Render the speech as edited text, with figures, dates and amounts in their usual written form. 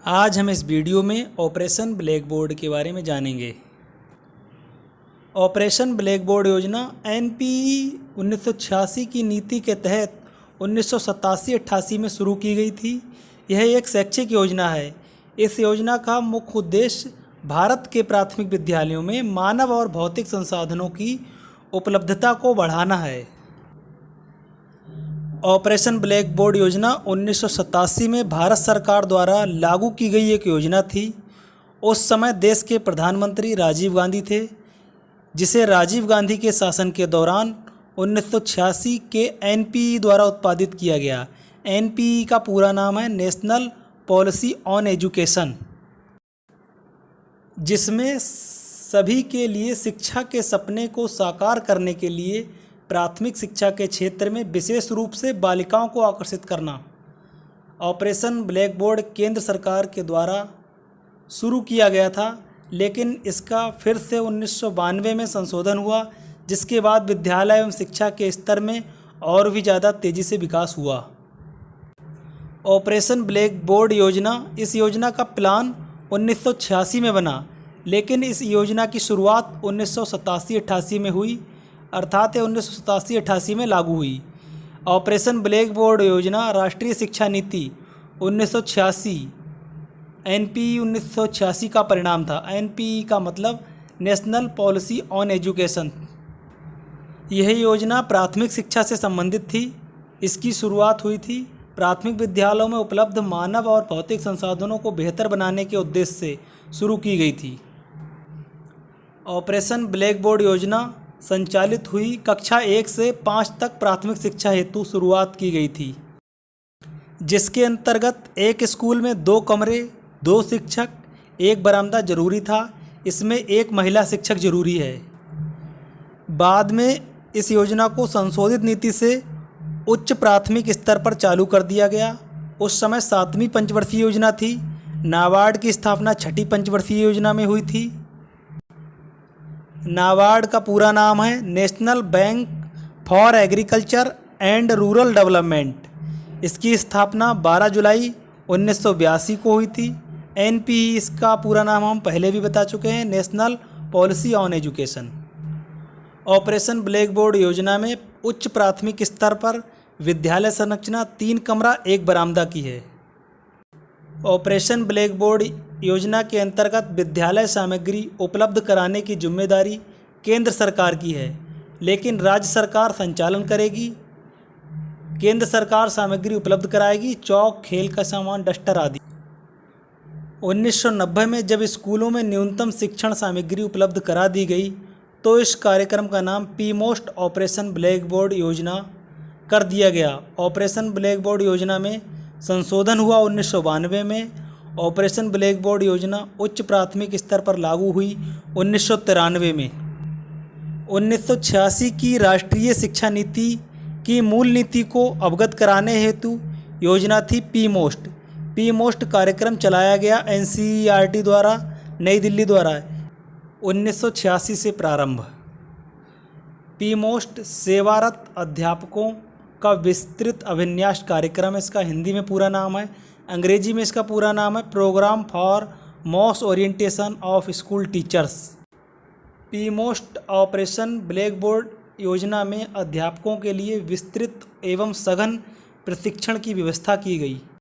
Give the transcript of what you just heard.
आज हम इस वीडियो में ऑपरेशन ब्लैक बोर्ड के बारे में जानेंगे। ऑपरेशन ब्लैक बोर्ड योजना एनपीई 1986 की नीति के तहत 1987-88 में शुरू की गई थी। यह एक शैक्षिक योजना है। इस योजना का मुख्य उद्देश्य भारत के प्राथमिक विद्यालयों में मानव और भौतिक संसाधनों की उपलब्धता को बढ़ाना है। ऑपरेशन ब्लैक बोर्ड योजना 1987 में भारत सरकार द्वारा लागू की गई एक योजना थी। उस समय देश के प्रधानमंत्री राजीव गांधी थे, जिसे राजीव गांधी के शासन के दौरान 1986 के एनपीई द्वारा उत्पादित किया गया। एनपीई का पूरा नाम है नेशनल पॉलिसी ऑन एजुकेशन, जिसमें सभी के लिए शिक्षा के सपने को साकार करने के लिए प्राथमिक शिक्षा के क्षेत्र में विशेष रूप से बालिकाओं को आकर्षित करना। ऑपरेशन ब्लैक बोर्ड केंद्र सरकार के द्वारा शुरू किया गया था, लेकिन इसका फिर से 1992 में संशोधन हुआ, जिसके बाद विद्यालय एवं शिक्षा के स्तर में और भी ज़्यादा तेज़ी से विकास हुआ। ऑपरेशन ब्लैक बोर्ड योजना, इस योजना का प्लान 1986 में बना, लेकिन इस योजना की शुरुआत 1987-88 में हुई, अर्थात 1987-88 में लागू हुई। ऑपरेशन ब्लैक बोर्ड योजना राष्ट्रीय शिक्षा नीति 1986 एनपीई 1986 का परिणाम था। एनपीई का मतलब नेशनल पॉलिसी ऑन एजुकेशन। यह योजना प्राथमिक शिक्षा से संबंधित थी। इसकी शुरुआत हुई थी प्राथमिक विद्यालयों में उपलब्ध मानव और भौतिक संसाधनों को बेहतर बनाने के उद्देश्य से शुरू की गई थी। ऑपरेशन ब्लैक बोर्ड योजना संचालित हुई कक्षा 1 से 5 तक प्राथमिक शिक्षा हेतु शुरुआत की गई थी, जिसके अंतर्गत एक स्कूल में 2 कमरे, 2 शिक्षक, 1 बरामदा जरूरी था। इसमें 1 महिला शिक्षक जरूरी है। बाद में इस योजना को संशोधित नीति से उच्च प्राथमिक स्तर पर चालू कर दिया गया। उस समय 7वीं पंचवर्षीय योजना थी। नाबार्ड की स्थापना 6ठी पंचवर्षीय योजना में हुई थी। नाबार्ड का पूरा नाम है national bank for agriculture and rural development. इसकी स्थापना 12 जुलाई 1982 को हुई थी। एनपीई, इसका पूरा नाम हम पहले भी बता चुके हैं, national policy on education. Operation blackboard योजना में उच्च प्राथमिक स्तर पर विद्यालय संरचना 3 कमरा 1 बरामदा की है। ऑपरेशन ब्लैक बोर्ड योजना के अंतर्गत विद्यालय सामग्री उपलब्ध कराने की जिम्मेदारी केंद्र सरकार की है, लेकिन राज्य सरकार संचालन करेगी। केंद्र सरकार सामग्री उपलब्ध कराएगी, चौक, खेल का सामान, डस्टर आदि। 1990 में जब स्कूलों में न्यूनतम शिक्षण सामग्री उपलब्ध करा दी गई, तो इस कार्यक्रम का नाम पीमोस्ट ऑपरेशन ब्लैक बोर्ड योजना कर दिया गया। ऑपरेशन ब्लैक बोर्ड योजना में संशोधन हुआ 1992 में। ऑपरेशन ब्लैक बोर्ड योजना उच्च प्राथमिक स्तर पर लागू हुई 1993 में। 1986 की राष्ट्रीय शिक्षा नीति की मूल नीति को अवगत कराने हेतु योजना थी पीमोस्ट। पीमोस्ट कार्यक्रम चलाया गया एनसीईआरटी द्वारा, नई दिल्ली द्वारा 1986 से प्रारंभ। पीमोस्ट सेवारत अध्यापकों का विस्तृत अभिन्यास कार्यक्रम, इसका हिंदी में पूरा नाम है। अंग्रेजी में इसका पूरा नाम है program for mass orientation of school teachers. PMOST operation blackboard योजना में अध्यापकों के लिए विस्तृत एवं सघन प्रशिक्षण की व्यवस्था की गई।